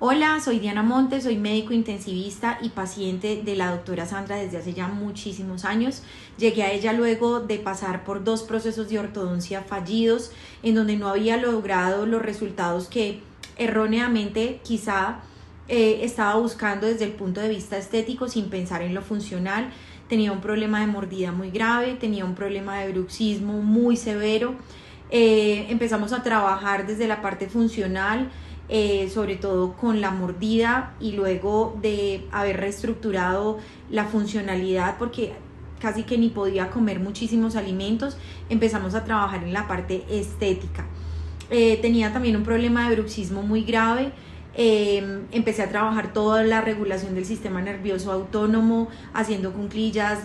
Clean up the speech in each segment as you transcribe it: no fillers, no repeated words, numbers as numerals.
Hola, soy Diana Montes, soy médico intensivista y paciente de la doctora Sandra desde hace ya muchísimos años. Llegué a ella luego de pasar por 2 procesos de ortodoncia fallidos, en donde no había logrado los resultados que erróneamente quizá estaba buscando desde el punto de vista estético sin pensar en lo funcional. Tenía un problema de mordida muy grave, tenía un problema de bruxismo muy severo. Empezamos a trabajar desde la parte funcional, sobre todo con la mordida, y luego de haber reestructurado la funcionalidad porque casi que ni podía comer muchísimos alimentos, empezamos a trabajar en la parte estética. Tenía también un problema de bruxismo muy grave. Empecé a trabajar toda la regulación del sistema nervioso autónomo, haciendo cuclillas,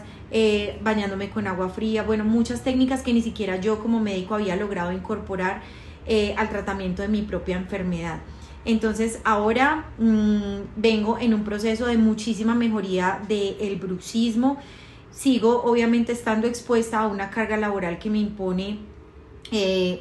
bañándome con agua fría, bueno, muchas técnicas que ni siquiera yo como médico había logrado incorporar al tratamiento de mi propia enfermedad. Entonces ahora vengo en un proceso de muchísima mejoría del bruxismo. Sigo obviamente estando expuesta a una carga laboral que me impone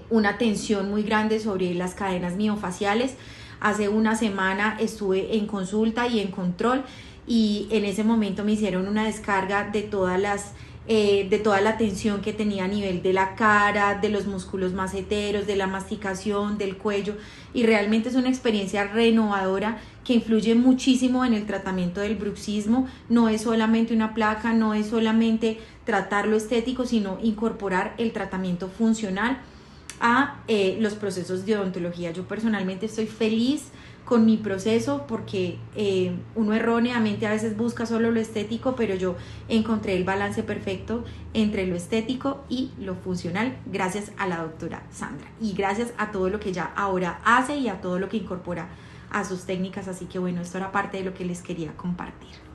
una tensión muy grande sobre las cadenas miofaciales. Hace una semana estuve en consulta y en control, y en ese momento me hicieron una descarga de toda la tensión que tenía a nivel de la cara, de los músculos maceteros, de la masticación, del cuello, y realmente es una experiencia renovadora que influye muchísimo en el tratamiento del bruxismo. No es solamente una placa, no es solamente tratar lo estético, sino incorporar el tratamiento funcional a los procesos de odontología. Yo personalmente estoy feliz con mi proceso porque uno erróneamente a veces busca solo lo estético, pero yo encontré el balance perfecto entre lo estético y lo funcional gracias a la doctora Sandra, y gracias a todo lo que ella ahora hace y a todo lo que incorpora a sus técnicas. Así que bueno, esto era parte de lo que les quería compartir.